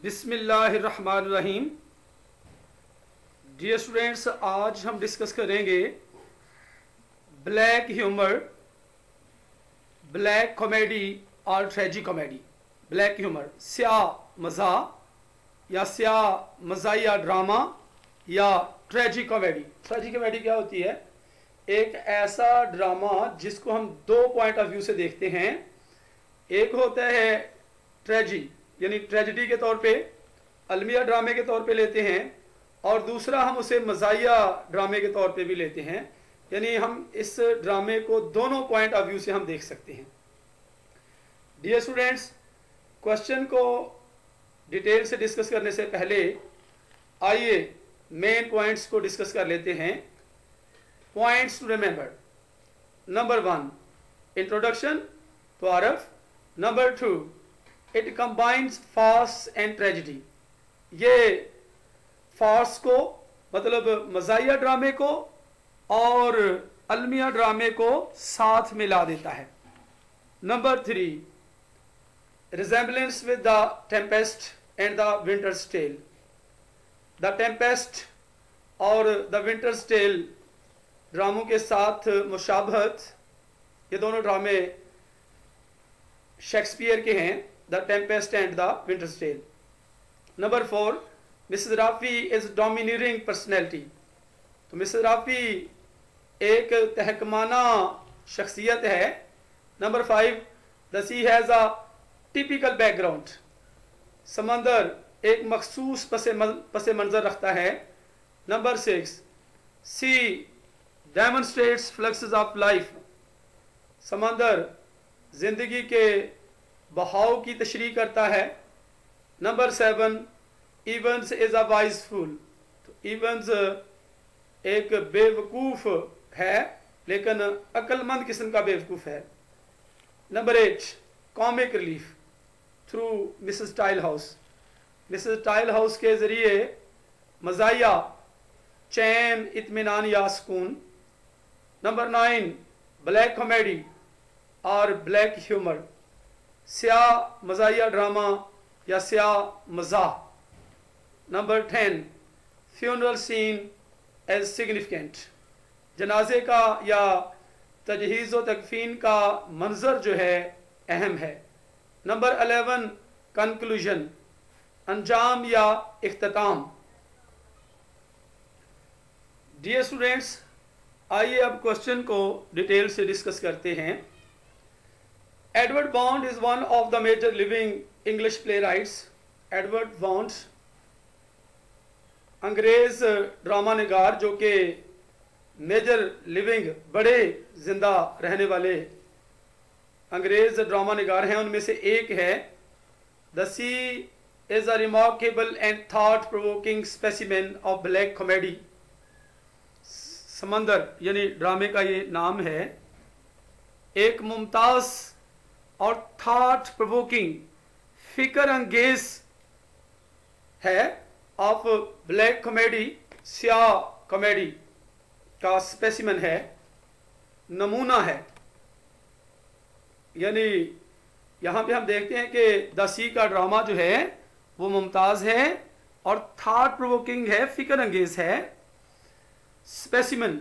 बिस्मिल्लाहिर्रहमानिर्रहीम। Dear students, आज हम डिस्कस करेंगे ब्लैक ह्यूमर, ब्लैक कॉमेडी और ट्रेजी कॉमेडी। ब्लैक ह्यूमर स्याह मज़ा या स्याह मज़ाहिया ड्रामा या ट्रेजी कॉमेडी। ट्रेजी कॉमेडी क्या होती है? एक ऐसा ड्रामा जिसको हम दो पॉइंट ऑफ व्यू से देखते हैं। एक होता है ट्रेजी यानी ट्रेजिडी के तौर पे, अलमिया ड्रामे के तौर पे लेते हैं, और दूसरा हम उसे मज़ाहिया ड्रामे के तौर पे भी लेते हैं, यानी हम इस ड्रामे को दोनों पॉइंट ऑफ व्यू से हम देख सकते हैं। डियर स्टूडेंट्स, क्वेश्चन को डिटेल से डिस्कस करने से पहले आइए मेन पॉइंट्स को डिस्कस कर लेते हैं। Points to remember: number 1 introduction, तारफ। Number 2 it combines farce and tragedy. ये फार्स को मतलब मज़ाहिया ड्रामे को और अलमिया ड्रामे को साथ मिला देता है। Number 3 resemblance with the Tempest and the Winter's tale. The Tempest और द विंटर्स टेल ड्रामों के साथ मुशाबहत, ये दोनों ड्रामे शेक्सपियर के हैं, the Tempest and the Winter's tale. Number 4 Mrs Rafi is dominating personality. तो मिसेस राफी एक तहकमाना शख्सियत है। Number 5 the sea has a typical background. समंदर एक मखसूस पस मंज़र रखता है। Number 6 sea demonstrates fluxes of life. समंदर जिंदगी के बहाव की तशरीह करता है। Number 7 Evans is a wise fool. तो इवंस एक बेवकूफ़ है लेकिन अक्लमंद किस्म का बेवकूफ़ है। Number 8 comic relief through Mrs Tilehouse. Mrs Tilehouse के ज़रिए मज़ाहिया, चैन, इत्मीनान या सुकून। नंबर 9 ब्लैक कॉमेडी और ब्लैक ह्यूमर, स्याह मज़ाहिया ड्रामा या स्याह मज़ाह। Number 10 funeral scene as significant. जनाजे का या तजहीज़ व तकफीन का मंजर जो है अहम है। नंबर 11 कंक्लूजन, अंजाम या इख्तिताम। डियर स्टूडेंट्स, आइए अब क्वेश्चन को डिटेल से डिस्कस करते हैं। Edward Bond is one of the major living English playwrights. Edward Bond अंग्रेज ड्रामा निगार जो कि मेजर लिविंग बड़े जिंदा रहने वाले अंग्रेज ड्रामा निगार हैं, उनमें से एक है। The C is a remarkable and thought provoking specimen of black comedy. समंदर यानी ड्रामे का ये नाम है, एक मुमताज और थॉट प्रोवोकिंग फिक्र अंगेज है ऑफ ब्लैक कॉमेडी, स्याह कॉमेडी का स्पेसिमन है, नमूना है। यानी यहाँ पे हम देखते हैं कि द सी का ड्रामा जो है वो मुमताज है और थॉट प्रोवोकिंग है, फिक्र अंगेज है। स्पेसिमन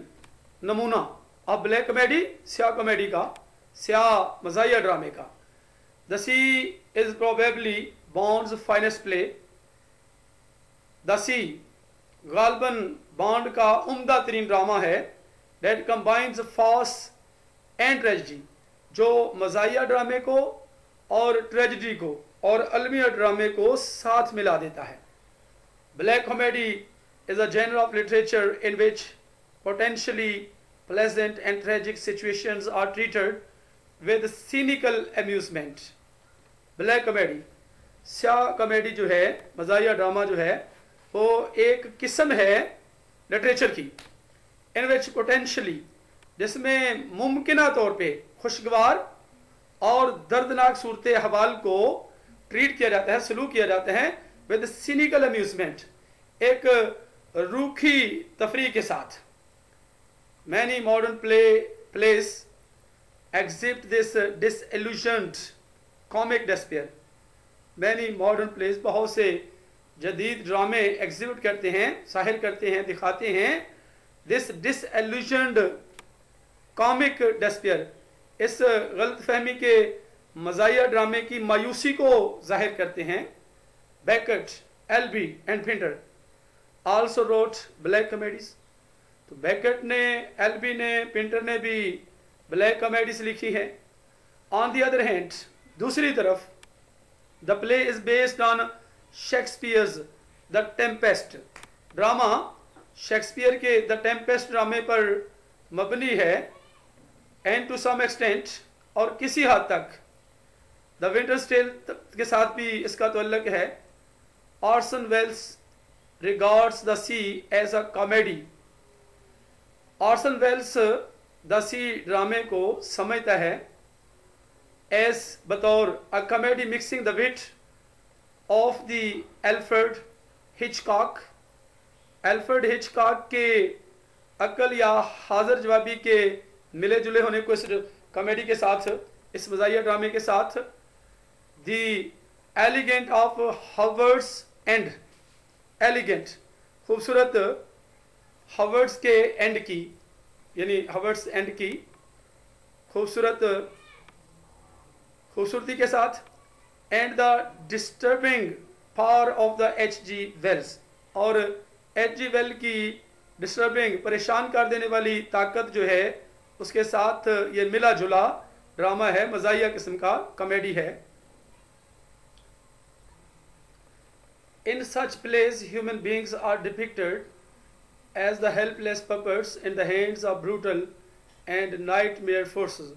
नमूना ऑफ ब्लैक कॉमेडी, स्याह कॉमेडी का, स्याह मज़ाहिया ड्रामे का। The C is probably Bond's finest play. The Sea गालबन बॉन्ड का उम्दा तरीन ड्रामा है, that combines farce and tragedy, जो मज़ाहिया ड्रामे को और ट्रेजिडी को और अलमिया ड्रामे को साथ मिला देता है। Black comedy is a genre of literature in which potentially pleasant and tragic situations are treated with cynical amusement. Black comedy, स्याह कॉमेडी जो है, मज़ाहिया ड्रामा जो है, वो एक किस्म है लिटरेचर की, in which potentially, जिसमें मुमकिना तौर पे खुशगवार और दर्दनाक सूरत हवाल को ट्रीट किया जाता है, सलूक किया जाता है with cynical amusement, एक रूखी तफरी के साथ। Many modern plays exhibit this disillusioned comic despair. Many modern plays, बहुत से जदीद ड्रामे एग्जीक्यूट करते हैं, ज़ाहिर करते हैं, दिखाते हैं दिस डिसइल्यूशन्ड कॉमिक डेस्पेयर, इस गलतफहमी के मज़ाहिया ड्रामे की मायूसी को जाहिर करते हैं। Beckett, Albee and Pinter also wrote black comedies. तो बेकेट ने, एल्बी ने, पिंटर ने भी ब्लैक कॉमेडीज लिखी है। ऑन द अदर हैंड, दूसरी तरफ, the play is based on Shakespeare's the Tempest. Drama Shakespeare के द टेम्पेस्ट ड्रामे पर मबनी है। एंड टू सम एक्सटेंट, और किसी हद तक द विंटर्स टेल के साथ भी इसका तअल्लुक है। Orson Welles regards the Sea as a comedy. Orson Welles the सी ड्रामे को समझता है एज बतौर a comedy mixing the wit of the Alfred Hitchcock. Alfred Hitchcock के अक्ल या हाजिर जवाबी के मिले जुले होने को इस कॉमेडी के साथ, इस मज़ाहिया ड्रामे के साथ। The elegant of Howard's end, elegant खूबसूरत हावर्ड्स के एंड की, यानी हावर्ड्स एंड की खूबसूरती के साथ। And the disturbing power of the H.G. Wells, और H.G. वेल की डिस्टर्बिंग, परेशान कर देने वाली ताकत जो है उसके साथ ये मिला जुला ड्रामा है, मज़ाहिया किस्म का कॉमेडी है। In such plays, human beings are depicted as the helpless puppets in the hands of brutal and nightmare forces.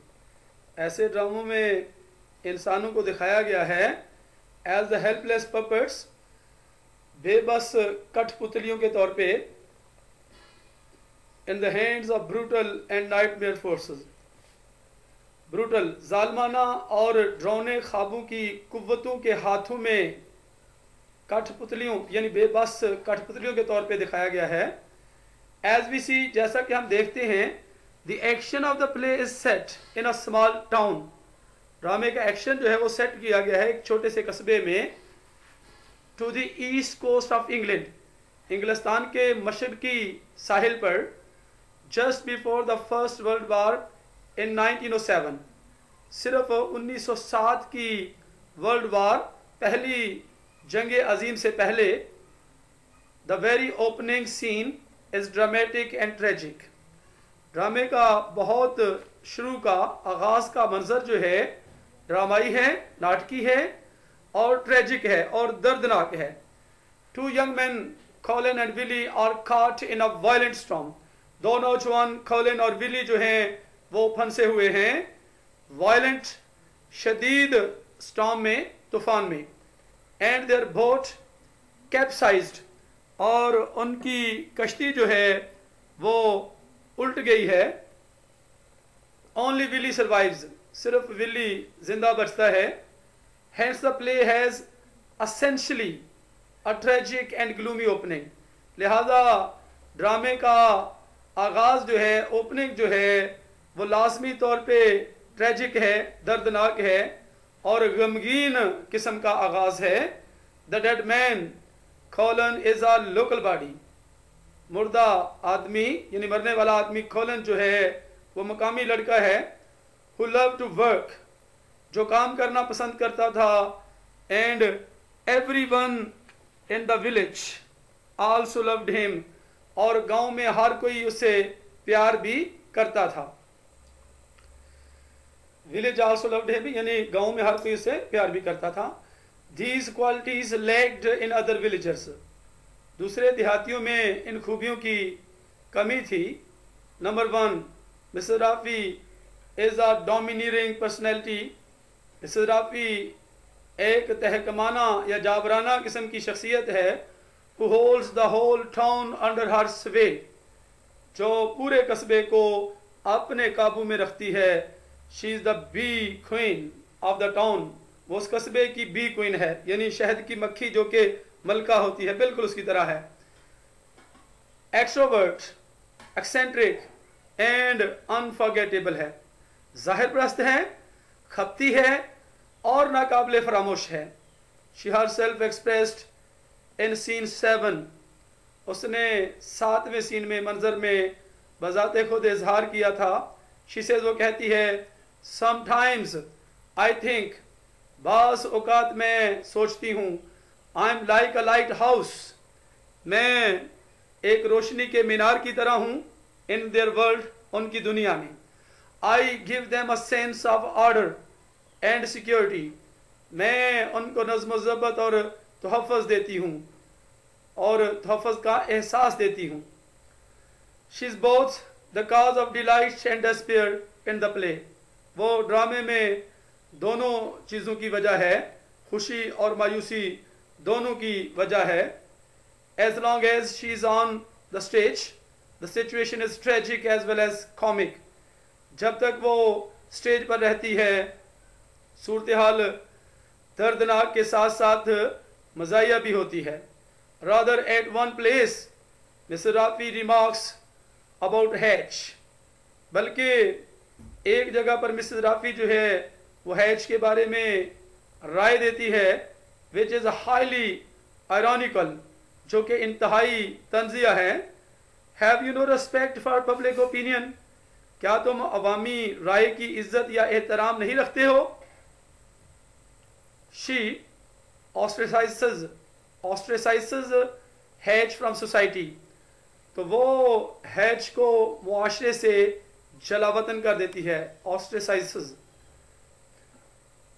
ऐसे ड्रामों में इंसानों को दिखाया गया है as the helpless puppets, बेबस कठपुतलियों के तौर पे, in the hands of brutal and nightmare forces. Brutal, जालमाना और ड्रोने ख्वाबों की कुव्वतों के हाथों में कठपुतलियों, यानी बेबस कठपुतलियों के तौर पे दिखाया गया है। एज वी सी, जैसा कि हम देखते हैं, the action of the play is set in a small town. ड्रामे का एक्शन जो है वो सेट किया गया है एक छोटे से कस्बे में। To the east coast of England, इंग्लिस्तान के मशरकी साहिल पर। Just before the first world war in 1907, सिर्फ 1907 की वर्ल्ड वार, पहली जंग अजीम से पहले। The very opening scene is dramatic and tragic. ड्रामे का बहुत शुरू का, आगाज का मंजर जो है ड्रामाई है, नाटकी है और ट्रेजिक है और दर्दनाक है। Two young man, Colin and Willy, are caught in a violent storm. दो नौजवान कॉलिन और विली जो हैं वो फंसे हुए हैं वायलेंट, शदीद स्टॉर्म में, तूफान में। एंड देयर बोट कैप्साइज्ड, और उनकी कश्ती जो है वो उल्ट गई है। ओनली विली सर्वाइव्स, सिर्फ विली जिंदा बचता है। Hence the play has essentially a tragic and gloomy opening. लिहाजा ड्रामे का आगाज जो है, ओपनिंग जो है, वो लाजमी तौर पे ट्रेजिक है, दर्दनाक है और गमगीन किस्म का आगाज है। The dead man colon is a local body. मुर्दा आदमी, यानी मरने वाला आदमी कॉलन जो है वो मकामी लड़का है। हु लव टू वर्क, जो काम करना पसंद करता था। And everyone in the village also loved him, और गांव में हर कोई उसे प्यार भी करता था। विलेज आल्सो लव्ड हिम, यानी गांव में हर कोई उसे प्यार भी करता था। These qualities lacked in other villagers. दूसरे देहातियों में इन खूबियों की कमी थी। Number 1, mister Rafi is a dominating personality. Mister Rafi एक तहकमाना या जाबराना किस्म की शख्सियत है। Who holds the whole town under her sway, जो पूरे कस्बे को अपने काबू में रखती है। She is the bee queen of the town, वो उस कस्बे की बी क्वीन है, यानी शहद की मक्खी जो कि मलका होती है, बिल्कुल उसकी तरह है। एक्सट्रोवर्ट, एक्सेंट्रिक एंड अनफॉरगेटेबल है, जाहिर परस्त है, खपती है और नाकाबिले फरामोश है। She herself expressed in scene 7, उसने 7वें सीन में मंजर में बजाते खुद इजहार किया था। शी सेज, वो कहती है, समटाइम्स आई थिंक, बास औकात मैं सोचती हूँ, I am like a light house, मैं एक रोशनी के मीनार की तरह हूँ, इन देयर वर्ल्ड, उनकी दुनिया में। I give them a sense of order and security, मैं उनको नज़्म ज़ब्त और तहफ़्फ़ुज़ देती हूँ और तहफ़्फ़ुज़ का एहसास देती हूँ। She is both the cause of delight and despair in the play, वो ड्रामे में दोनों चीज़ों की वजह है, खुशी और मायूसी दोनों की वजह है। As long as she is on the stage the situation is tragic as well as comic, जब तक वो स्टेज पर रहती है सूरत हाल दर्दनाक के साथ साथ मज़ाहिया भी होती है। Rather at one place Mr Rafi remarks about Hatch, बल्कि एक जगह पर मिस्टर राफी जो है वो हैच के बारे में राय देती है, विच इज़ हाईली आयरॉनिकल, जो कि इंतहाई तंजिया है। Have you know respect for public opinion, क्या तुम अवामी राय की इज्जत या एहतराम नहीं रखते हो। She ostracizes hatch from society, तो वो हैच को मुआशरे से जलावतन कर देती है, ostracizes।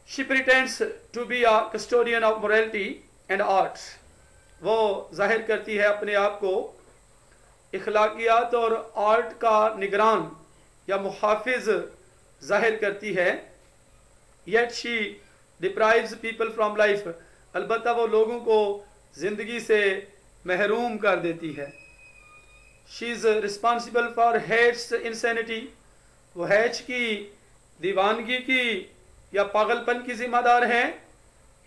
She pretends to be a custodian of morality and art, वो जाहिर करती है अपने आप को इखलाकियात और आर्ट का निगरान या मुहाफिज जाहिर करती है। Yet she deprives people from life, अलबत्ता वो लोगों को ज़िंदगी से महरूम कर देती है। She is responsible for hats insanity, वो हैच की दीवानगी की या पागलपन की जिम्मेदार हैं।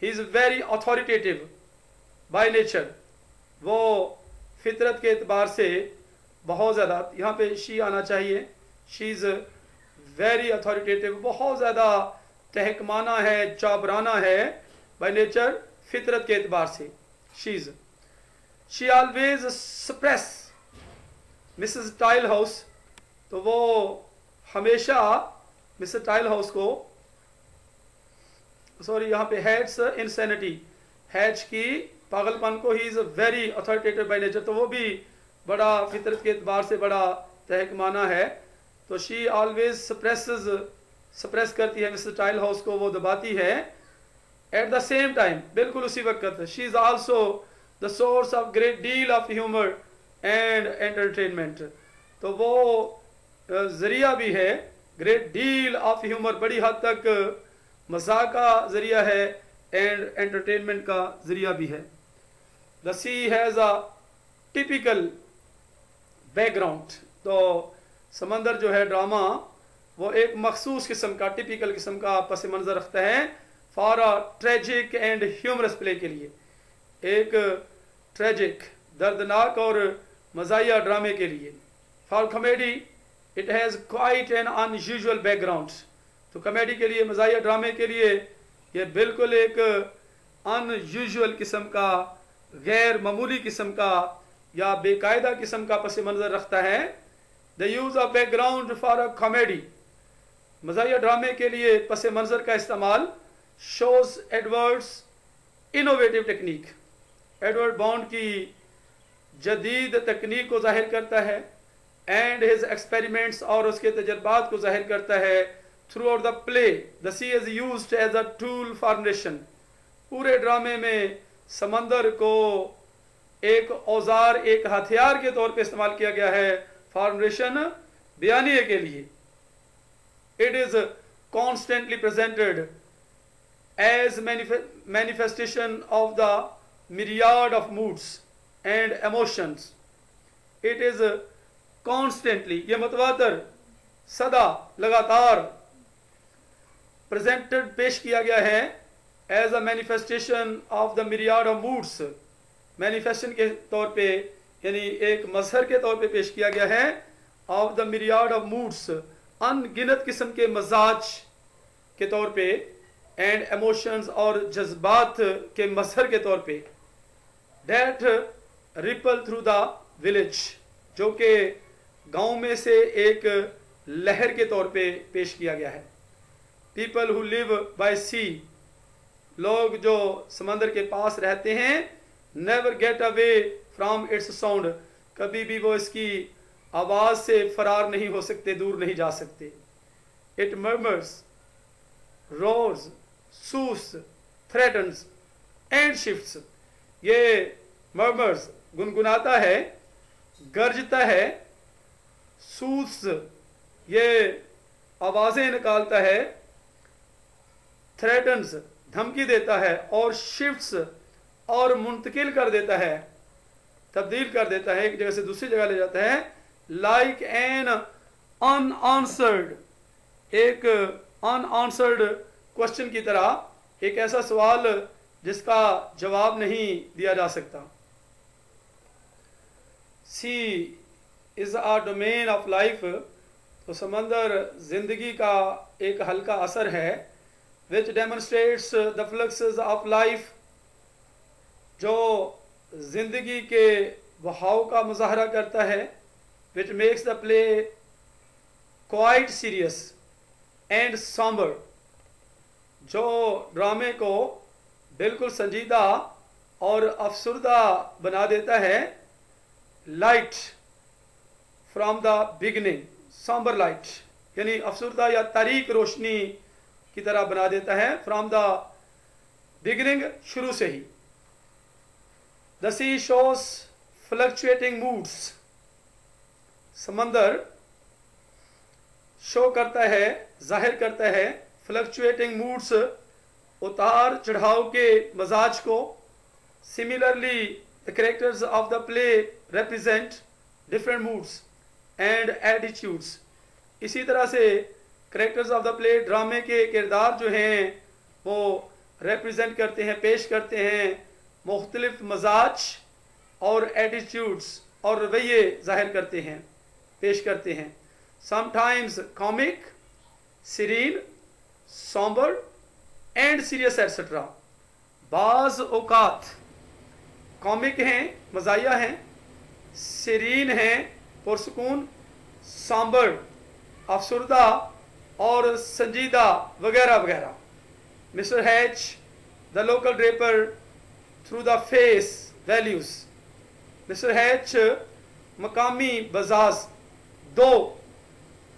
He is very authoritative by nature, वो फितरत के एतबार से बहुत ज़्यादा, यहाँ पे शी आना चाहिए, शी इज़ वेरी अथॉरिटेटिव, बहुत ज़्यादा तहकमाना है, चाबराना है बाय नेचर, फितरत के एतबार से। She always suppress Mrs tile house, तो वो हमेशा मिसेस टाइल हाउस को, सॉरी यहाँ पे हैट्स इंसैनिटी, हैच की पागलपन को, he is very authoritative by nature, तो वो भी बड़ा फितरत के एतबार से बड़ा तहकमाना है। तो शी ऑलवेज सप्रेस करती है मिसेस टाइल हाउस को, वो दबाती है। एट द सेम टाइम, बिल्कुल उसी वक्त, she is also the source of great deal of humour and entertainment, तो वो ज़रिया भी है, ग्रेट डील ऑफ ह्यूमर, बड़ी हद तक मज़ाक का ज़रिया है एंड एंटरटेनमेंट का ज़रिया भी है। The sea has a typical background, तो समंदर जो है ड्रामा वो एक मखसूस किस्म का, टिपिकल किस्म का पस मंज़र रखता है for a tragic and humorous play के लिए, एक ट्रेजिक दर्दनाक और मज़ाहिया ड्रामे के लिए। For comedy it has quite an unusual background, तो कॉमेडी के लिए, मज़ाहिया ड्रामे के लिए ये बिल्कुल एक अनयूजुअल किस्म का, गैर मामूली किस्म का या बेकायदा किस्म का पस मंज़र रखता है। The use of background for a comedy, मज़ाहिया ड्रामे के लिए पस मंज़र का इस्तेमाल, shows Edward's innovative technique, Edward Bond की जदीद तकनीक को जाहिर करता है, एंड हिज एक्सपेरिमेंट्स, और उसके तजर्बात को जाहिर करता है। Throughout the play the sea is used as a tool for nation, पूरे ड्रामे में समंदर को एक औजार, एक हथियार के तौर पे इस्तेमाल किया गया है फॉर्मुलेशन, बयानिए के लिए। It is constantly presented as manifestation of the myriad of moods and emotions. It is constantly, ये मतवातर, सदा, लगातार presented, पेश किया गया है as a manifestation of the myriad of moods, manifestation के तौर पे, यानी एक मजहर के तौर पे पेश किया गया है, of the myriad of moods, अनगिनत किस्म के मजाज के तौर पे, and emotions, और जज्बात के मजहर के तौर पे। That ripple through the village, जो कि गांव में से एक लहर के तौर पे पेश किया गया है। पीपल हु लिव बाय सी, लोग जो समंदर के पास रहते हैं, never get away from its sound, कभी भी वो इसकी आवाज से फरार नहीं हो सकते, दूर नहीं जा सकते। It murmurs, roars, sauce, threatens and shifts, ये मर्मर्स गुनगुनाता है, गरजता है, सूस ये आवाजें निकालता है, थ्रेटन्स धमकी देता है, और शिफ्ट्स और मुंतकिल कर देता है, तब्दील कर देता है, एक जगह से दूसरी जगह ले जाता है। लाइक एन अनआंसर्ड, एक अनआंसर्ड क्वेश्चन की तरह, एक ऐसा सवाल जिसका जवाब नहीं दिया जा सकता। Sea is a domain of life, तो समंदर जिंदगी का एक हल्का असर है। Which demonstrates the fluxes of life, जो जिंदगी के बहाव का मुजाहरा करता है। Which makes the play quite serious and sombre, जो ड्रामे को बिल्कुल संजीदा और अफसुर्दा बना देता है। Light from the beginning, sombre light यानी अफसुर्दा या तारीक रोशनी की तरह बना देता है, फ्रॉम द बिगिनिंग, शुरू से ही। The sea shows fluctuating moods, समंदर शो करता है, जाहिर करता है, फ्लक्चुएटिंग मूड्स, उतार चढ़ाव के मजाज को। Similarly the characters of the play represent different moods and attitudes, इसी तरह से कैरेक्टर्स ऑफ द प्ले, ड्रामे के किरदार जो हैं वो रिप्रेजेंट करते हैं, पेश करते हैं मुख्तलिफ मजाज और एटीट्यूड्स और रवैये जाहिर करते हैं, पेश करते हैं। Sometimes comic, serene, sombre and serious etcetera. बाज औकात कॉमिक हैं, मजाया हैं, सीरीन हैं, पुरसकून, सॉम्बर अफसुर्दा और संजीदा वगैरह वगैरह। Mister hatch the local Draper through the face values, mister hatch मकामी बजाज दो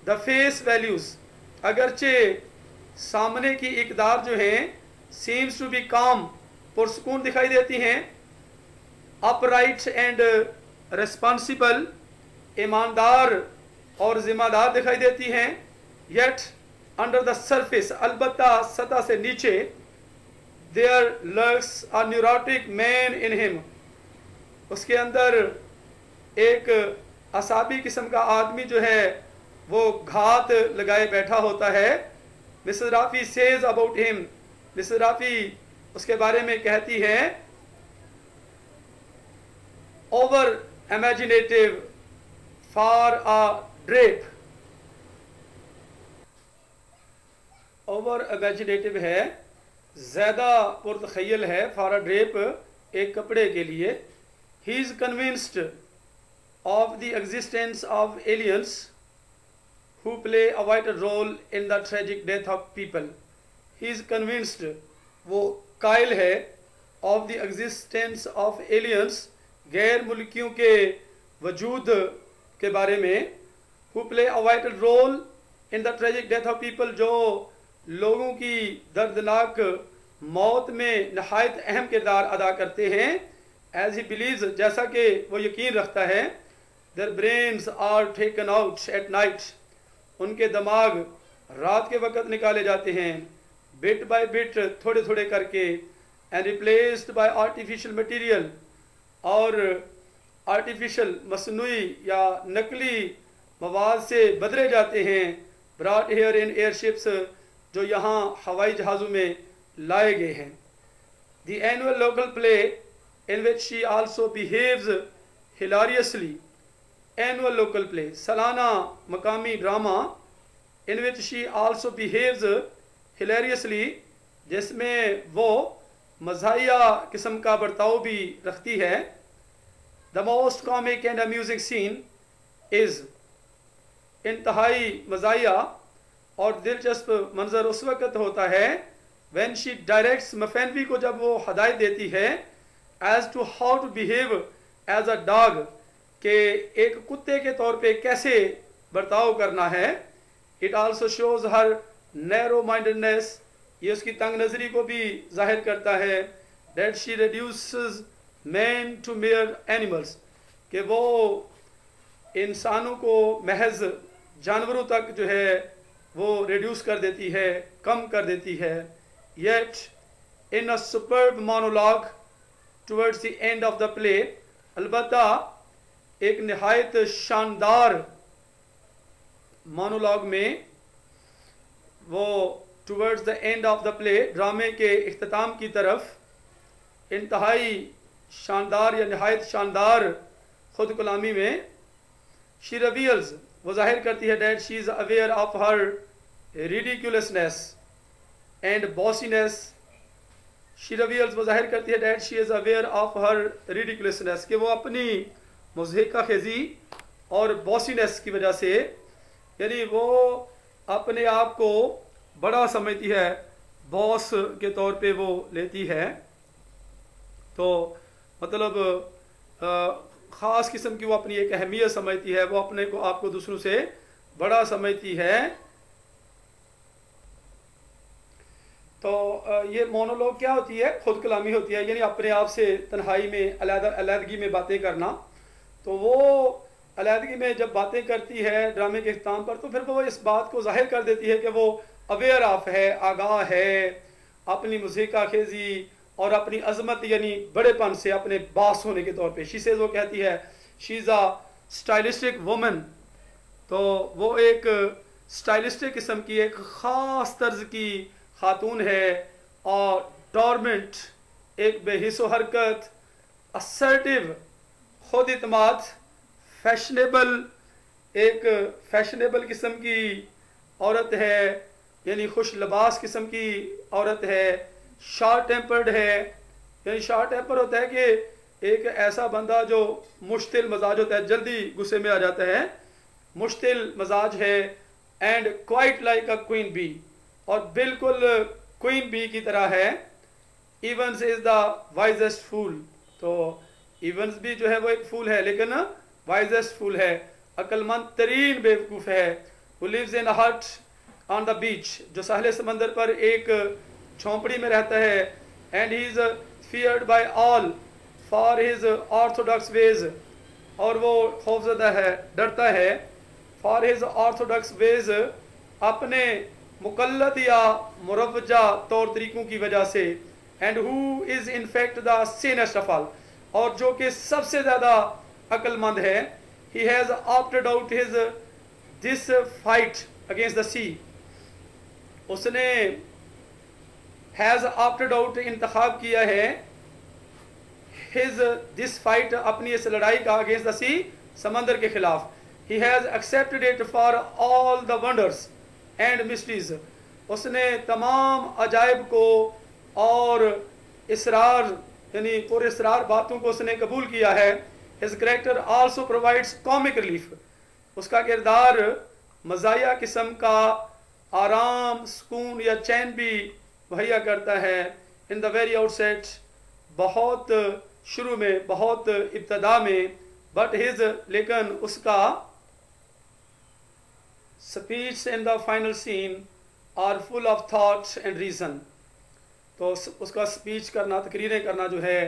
द फेस वैल्यूज, अगरचे सामने की इकदार जो हैं सीम्स टू बी काम, पुरसकून दिखाई देती हैं, अपराइट एंड रिस्पॉन्सिबल, ईमानदार और जिम्मेदार दिखाई देती हैं। येट अंडर द सरफेस, अलबत्ता सतह से नीचे, there lurks a neurotic man in him, उसके अंदर एक असाबी किस्म का आदमी जो है वो घात लगाए बैठा होता है। Mrs Rafi says about him, Mrs Rafi उसके बारे में कहती है, over imaginative for a drape, over imaginative है, ज्यादा पुरतखय्यल है, फॉर अ ड्रेप एक कपड़े के लिए। He is convinced of the existence of aliens who play a vital role in the tragic death of people. He is convinced, वो कायल है, of the existence of aliens, गैर मुल्कियों के वजूद के बारे में, who play a vital role in the tragic death of people, जो लोगों की दर्दनाक मौत में नहायत अहम किरदार अदा करते हैं। As he believes, जैसा कि वो यकीन रखता है, their brains are taken out at night, उनके दिमाग रात के वक़्त निकाले जाते हैं, बिट बाय बिट, थोड़े थोड़े करके, and replaced by artificial material, और आर्टिफिशियल मसनूई या नकली मवाद से बदले जाते हैं। ब्रॉट हियर इन एयरशिप्स, जो यहाँ हवाई जहाज़ों में लाए गए हैं। The annual local play in which she also behaves hilariously, annual local play, सालाना मकामी ड्रामा, in which she also behaves hilariously, जिसमें वो मज़ाहिया किस्म का बर्ताव भी रखती है। The most comic and amusing scene is, इंतहाई मज़ाहिया और दिलचस्प मंजर उस वक़्त होता है व्हेन शी डायरेक्ट्स, मफेनवी को जब वो हदायत देती है, as to how to behave as a dog, के एक कुत्ते के तौर पे कैसे बर्ताव करना है। It also shows her narrow mindedness, ये उसकी तंग नजरी को भी जाहिर करता है। That she reduces man to mere animals, कि वो इंसानों को महज जानवरों तक जो है वो रिड्यूस कर देती है, कम कर देती है। Yet in a superb monologue towards the end of the play, अलबत्ता एक निहायत शानदार मोनोलॉग में वो towards the end of the play, ड्रामे के इख्तिताम की तरफ, इंतहाई शानदार या निहायत शानदार खुद कलामी में, शी रिवील्स, वो जाहिर करती है, that she is aware of her ridiculousness and bossiness. She reveals, वो जाहिर करती है, that she is aware of her ridiculousness, कि वो अपनी मुज़हिका खेजी और बॉसीनेस की वजह से, यानी वो अपने आप को बड़ा समझती है, बॉस के तौर पे वो लेती है। तो मतलब ख़ास किस्म की वो अपनी एक अहमियत समझती है, वो अपने को आपको दूसरों से बड़ा समझती है। तो ये मोनोलॉग क्या होती है? खुद कलामी होती है, यानी अपने आप से तन्हाई में अलहदगी में बातें करना। तो वो अलहदगी में जब बातें करती है ड्रामे के इख्तिताम पर, तो फिर वो इस बात को जाहिर कर देती है कि वो अवेयर ऑफ है, आगाह है अपनी मुज़ीका खेजी और अपनी अजमत यानी बड़ेपन से, अपने बास होने के तौर पे। शी से वो कहती है she is a stylistic woman, तो वो एक स्टाइलिस्टिक किस्म की एक ख़ास तर्ज की खातून है, और डॉर्मेंट, एक बेहिस्सो हरकत, असर्टिव, खुद इत्माद, फैशनेबल, एक फैशनेबल किस्म की औरत है, यानी खुश लिबास किस्म की औरत है। शॉर्ट टेम्पर्ड है, यानी शॉर्ट टेम्पर होता है कि एक ऐसा बंदा जो मुश्तिल मजाज होता है, जल्दी गुस्से में आ जाता है, मुश्तिल मजाज है। And quite like a queen bee, और बिल्कुल क्वीन बी की तरह है। Evans is the wisest fool, तो इवंस भी जो है वो एक फूल है, लेकिन वाइजेस्ट फूल है, अक्लमंद तरीन बेवकूफ़ है। हु लिव्स इन अ हट ऑन द बीच, जो साहिल समंदर पर एक झोंपड़ी में रहता है। And he is feared by all for his orthodox ways, और वो खौफजदा है, डरता है, फॉर हिज ऑर्थोडॉक्स वेज, अपने मुकल्लद या मुरवजा तौर तरीक़ों की वजह से। And who is in fact the sanest of all, और जो कि सबसे ज़्यादा अक्लमंद है। He has opted out his this fight against the sea, उसने हैज़ ऑप्टेड आउट इंतखाब किया है हिज दिस फाइट, अपनी इस लड़ाई का, अगेंस्ट द सी, समंदर के खिलाफ। He has accepted it for all the wonders and mysteries, उसने तमाम अजायब को और इसरार यानी पुरअसरार बातों को उसने कबूल किया है। His character also provides comic relief, उसका किरदार मज़ाहिया किस्म का आराम, सुकून या चैन भी मुहैया करता है। इन द वेरी आउटसेट, बहुत शुरू में, बहुत इब्तदा में, बट हिज, लेकिन उसका speech in the final scene are full of thought and reason, तो उसका स्पीच करना, तकरीरें करना जो है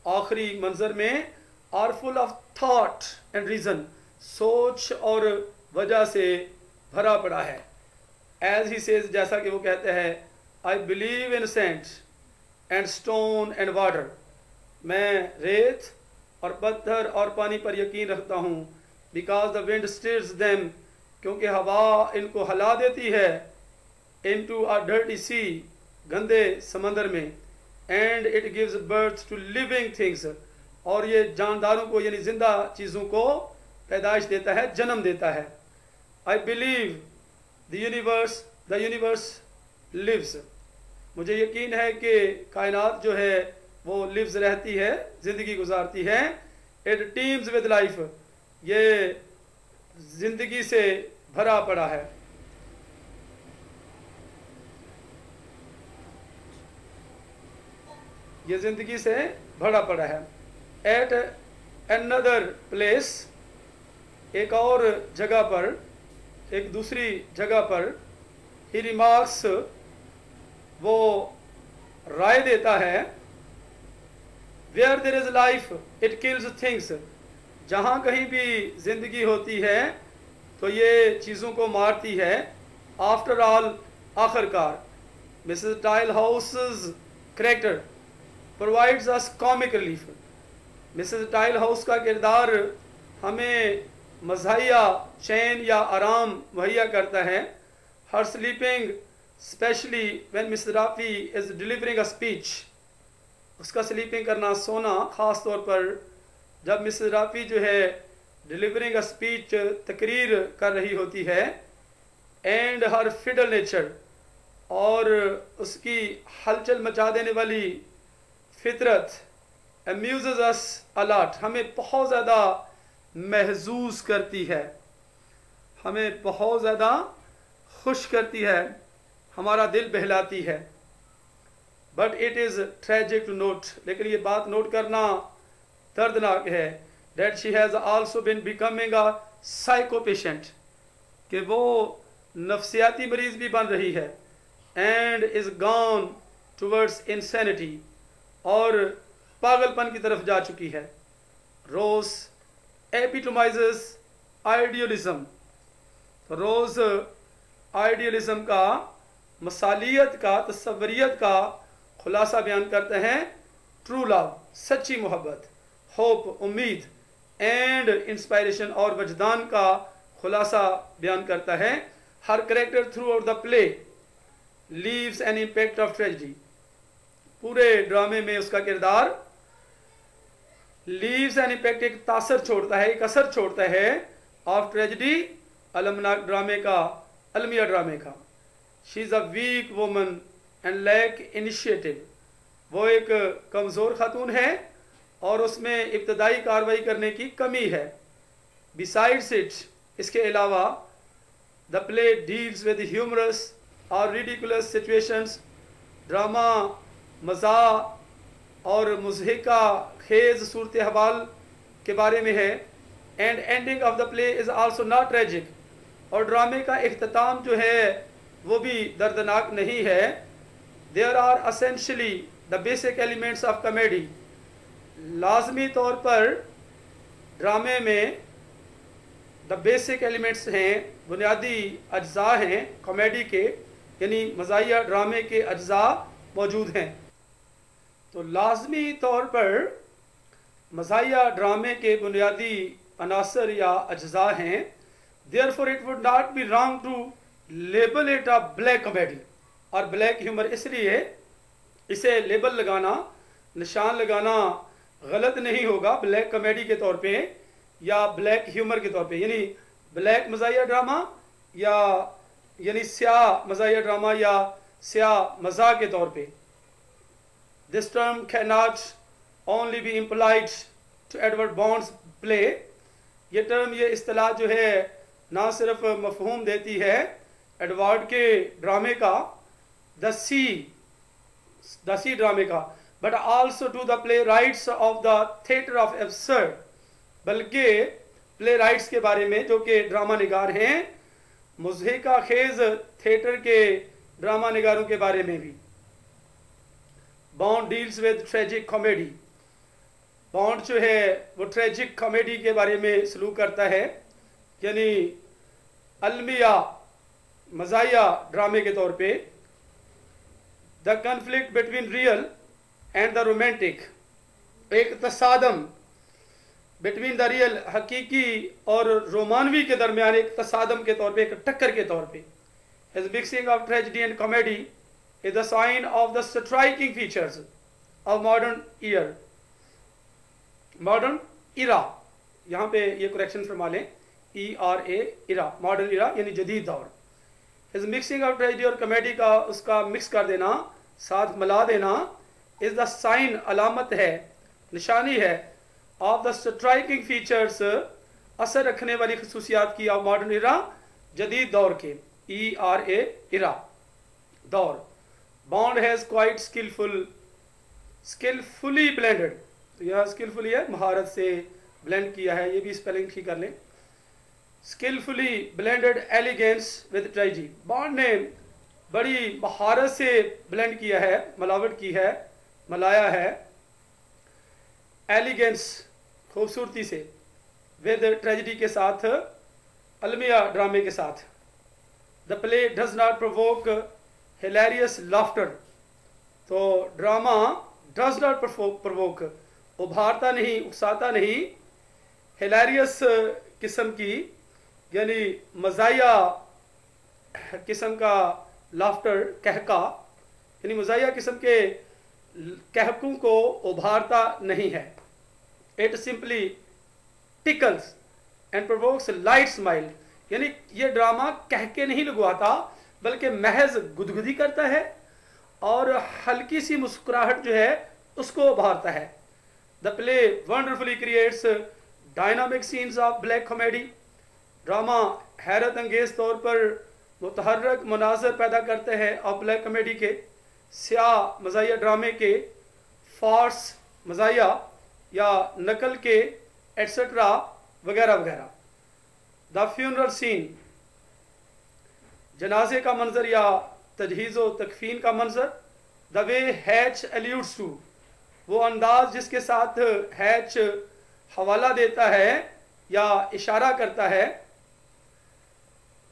आखिरी मंजर में, are full of thought and reason, सोच और वजह से भरा पड़ा है। एज ही सेज, जैसा कि वो कहते हैं, I believe in sand and stone and water, मैं रेत और पत्थर और पानी पर यकीन रखता हूँ। बिकॉज द विंड स्टिर्स देम, क्योंकि हवा इनको हिला देती है। इनटू अ डर्टी सी, गंदे समंदर में। And it gives birth to living things, और ये जानदारों को यानी जिंदा चीज़ों को पैदाइश देता है, जन्म देता है। I believe the universe lives, मुझे यकीन है कि कायनात जो है वो लिव्स रहती है, ज़िंदगी गुजारती है, इट टीम्स विद लाइफ, ये ज़िंदगी से भरा पड़ा है। ये ज़िंदगी से भरा पड़ा है। एट अनदर प्लेस, एक और जगह पर, एक दूसरी जगह पर, ही रिमार्क्स, वो राय देता है, where there is life it kills things, जहाँ कहीं भी जिंदगी होती है तो ये चीज़ों को मारती है। आफ्टर ऑल, आखिरकार, Mrs tile house character provides us comic relief. Mrs tile house का किरदार हमें मज़ाहिया चैन या आराम मुहैया करता है। Her sleeping specially when Miss Rafi is delivering a speech, उसका स्लीपिंग करना, सोना, ख़ास तौर पर जब मिस राफी जो है डिलीवरिंग अ स्पीच, तकरीर कर रही होती है। एंड हर फिडल नेचर, और उसकी हलचल मचा देने वाली फितरत, अम्यूज़ेस अस अ लॉट, हमें बहुत ज़्यादा महसूस करती है, हमें बहुत ज़्यादा खुश करती है, हमारा दिल बहलाती है। But it is tragic to note, लेकिन ये बात नोट करना दर्दनाक है, that she has also been becoming a psycho patient, कि वो नफ्सियाती मरीज भी बन रही है। And is gone towards insanity, और पागलपन की तरफ जा चुकी है। रोज एपिटोमाइजेस आइडियलिज्म, रोज आइडियलिज्म का, मसालियत का, तस्वरियत का खुलासा बयान करते हैं। ट्रू लव, सच्ची मोहब्बत, होप, उम्मीद, एंड इंस्पायरेशन, और वजदान का खुलासा बयान करता है। Her character throughout the play leaves an impact of tragedy, पूरे ड्रामे में उसका किरदार लीव्स एन इम्पैक्ट, एक तासर छोड़ता है, एक असर छोड़ता है, ऑफ ट्रेजेडी, अलमनाक ड्रामे का, अलमिया ड्रामे का। She is a weak woman and lack initiative, वो एक कमज़ोर खातून है और उसमें इब्तदाई कार्रवाई करने की कमी है। बिसाइड्स इट, इसके अलावा, the play deals with humorous और रिडिकुलस सिचुएशंस, ड्रामा मज़ा और मुज़हिका खेज सूरत हवाल के बारे में है। And ending of the play is also not tragic, और ड्रामे का इख्तिताम जो है वो भी दर्दनाक नहीं है। There are essentially the basic elements of comedy, लाजमी तौर पर ड्रामे में द बेसिक एलिमेंट्स हैं, बुनियादी अज्जा हैं कॉमेडी के, यानी मज़ाहिया ड्रामे के अज्जा मौजूद हैं। तो लाजमी तौर पर मज़ाहिया ड्रामे के बुनियादी अनासर या अज्जा हैं। Therefore it would not be wrong to label it a black comedy, और ब्लैक ह्यूमर, इसलिए इसे लेबल लगाना, निशान लगाना गलत नहीं होगा ब्लैक कॉमेडी के तौर पे या ब्लैक ह्यूमर के तौर पे, यानी ब्लैक मज़ाहिया ड्रामा या यानी स्याह मज़ाहिया ड्रामा या स्याह मज़ा के तौर पे। This term can not only be implied to Edward Bond's play, ये टर्म, ये इस्तिलाह जो है ना सिर्फ मफहूम देती है एडवर्ड के ड्रामे का, द सी ड्रामे का, but also to the playwrights of the theatre of absurd, बल्कि प्ले राइट्स के बारे में जो कि ड्रामा निगार हैं, मुज़हिका खेज थिएटर के ड्रामा निगारों के बारे में भी। Bond deals with tragic comedy, bond जो है वो ट्रेजिक कॉमेडी के बारे में सलूक करता है, यानी अलमिया मज़ाहिया ड्रामे के तौर पे। The conflict between real and the romantic, एक तसादम बिटवीन द रियल, हकीकी और रोमानवी के दरमियान एक तसादम के तौर पे, एक टक्कर के तौर पे। His mixing of tragedy and comedy is the sign of the striking features of modern year, modern era, यहाँ पे ये करेक्शन फरमा लें, ERA, इरा, मॉडर्न इरा यानी जदीद दौर। हिज मिक्सिंग ऑफ ट्रेजेडी और कॉमेडी का, उसका मिक्स कर देना, साथ मिला देना इज द साइन, अलामत है, निशानी है, ऑफ द स्ट्राइकिंग फीचर्स, असर रखने वाली खसूसियात की, ऑफ मॉडर्न इरा, जदीद दौर के, ERA इरा, दौर। Bond has quite skilfully blended, तो यह स्किलफुली है, महारत से ब्लेंड किया है, ये भी स्पेलिंग ठीक कर लें। Skilfully blended elegance with tragedy, Bond ने बड़ी महारत से ब्लेंड किया है, मिलावट की है, मिलाया है, एलिगेंस खूबसूरती से, विद ट्रेजेडी के साथ, अलमिया ड्रामे के साथ। The play does not provoke hilarious laughter, तो ड्रामा डज नॉट प्रोवोक, उभारता नहीं, उकसाता नहीं, हिलेरियस किस्म की यानी मज़ाया किस्म का लाफ्टर, कहका, यानी मज़ाया किस्म के कहकों को उभारता नहीं है। It simply tickles and provokes light smile, यानी ये ड्रामा कह के नहीं लगवाता बल्कि महज गुदगुदी करता है और हल्की सी मुस्कुराहट जो है उसको उभारता है। The play wonderfully creates dynamic scenes of black comedy, drama हैरत अंगेज तौर पर मुतहर्रक मनाजर पैदा करते हैं और ब्लैक कॉमेडी के, स्याह मज़ाहिया ड्रामे के, फार्स मज़ाहिया या नकल के, एट्सेट्रा वगैरह वगैरह। द फ्यूनरल सीन, जनाजे का मंजर या तजहीज़ व तकफीन का मंजर। The way Hatch alludes to, वो अंदाज जिसके साथ हैच हवाला देता है या इशारा करता है।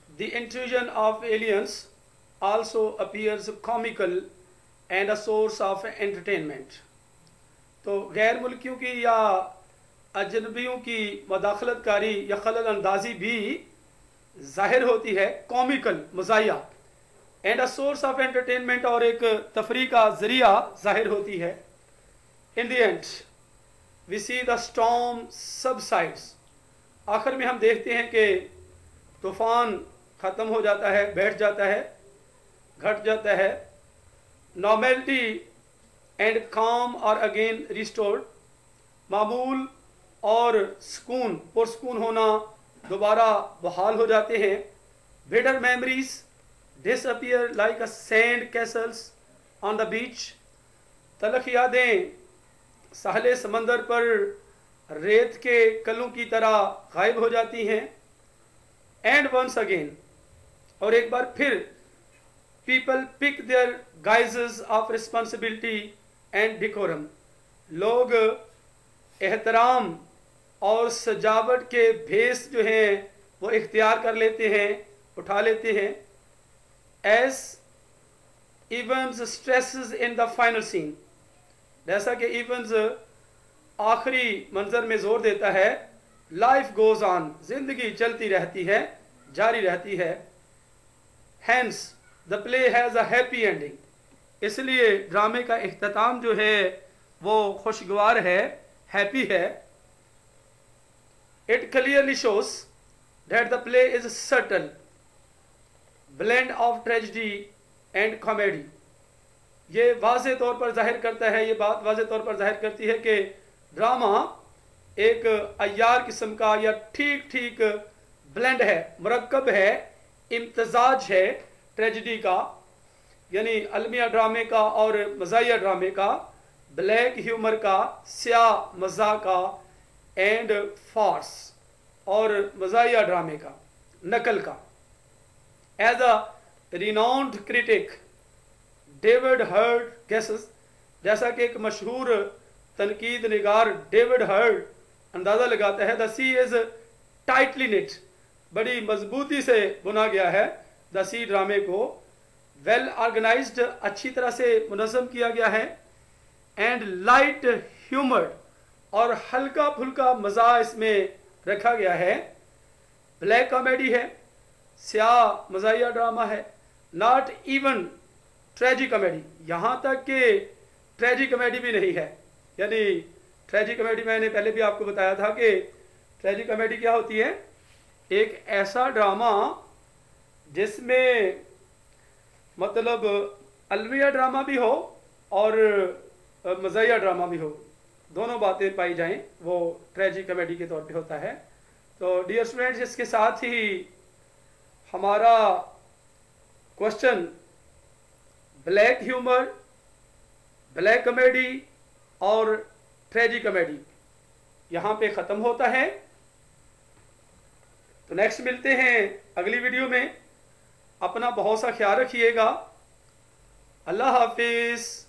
The intrusion of aliens also appears comical and a source of entertainment, तो गैर मुल्कियों की या अजनबियों की मदाखलत कारी या खलल अंदाजी भी जाहिर होती है, कॉमिकल मज़ाहिया, and a source of entertainment, और एक तफरी का ज़रिया जाहिर होती है। In the end we see the storm subsides, आखिर में हम देखते हैं कि तूफ़ान ख़त्म हो जाता है, बैठ जाता है, घट जाता है। नॉर्मेलिटी एंड काम और अगेन रिस्टोर्ड, मामूल और सुकून, पुरसुकून होना दोबारा बहाल हो जाते हैं। Bitter memories disappear like a sand castles on the beach, तलख यादें साहले समंदर पर रेत के कलों की तरह गायब हो जाती हैं। एंड वंस अगेन, और एक बार फिर, people pick their guises of responsibility and decorum, लोग एहतराम और सजावट के भेस जो हैं वो इख्तियार कर लेते हैं, उठा लेते हैं। As Evans stresses in the final scene, जैसा कि इवेंट्स आखिरी मंजर में जोर देता है, लाइफ गोज ऑन, जिंदगी चलती रहती है, जारी रहती है। Hence the play has a happy ending, इसलिए ड्रामे का इख्तिताम जो है वो खुशगवार है, हैप्पी है। It clearly shows that the play is subtle blend of tragedy and comedy, ये वाज़े तौर पर जाहिर करता है, ये बात वाज़े तौर पर जाहिर करती है कि ड्रामा एक अय्यार किस्म का या ठीक ठीक ब्लेंड है, मुरक्कब है, इम्तजाज है ट्रेजेडी का, यानी अलमिया ड्रामे का और मज़ाहिया ड्रामे का, ब्लैक ह्यूमर का, स्याह मज़ा का, एंड फार्स और मज़ाहिया ड्रामे का, नकल का। As a renowned critic David Hurd guesses, जैसा कि एक मशहूर तनकीद निगार डेविड हर्ड अंदाज़ा लगाता है, the sea is tightly knit, बड़ी मजबूती से बुना गया है द सी ड्रामे को, वेल ऑर्गेनाइज्ड, अच्छी तरह से मुनज़्ज़म किया गया है, एंड लाइट ह्यूमर, और हल्का फुल्का मज़ा इसमें रखा गया है। ब्लैक कॉमेडी है, स्याह मज़ाहिया ड्रामा है, नॉट इवन ट्रेजिक कॉमेडी, यहाँ तक कि ट्रेजिक कॉमेडी भी नहीं है। यानी ट्रेजिक कॉमेडी मैंने पहले भी आपको बताया था कि ट्रेजिक कॉमेडी क्या होती है, एक ऐसा ड्रामा जिसमें मतलब अलमिया ड्रामा भी हो और मज़ाहिया ड्रामा भी हो, दोनों बातें पाई जाएं, वो ट्रेजी कॉमेडी के तौर पे होता है। तो डियर स्टूडेंट्स, इसके साथ ही हमारा question black humour, black comedy और ट्रेजी कॉमेडी यहाँ पे ख़त्म होता है। तो नेक्स्ट मिलते हैं अगली वीडियो में। अपना बहुत सा ख्याल रखिएगा। अल्लाह हाफिज़।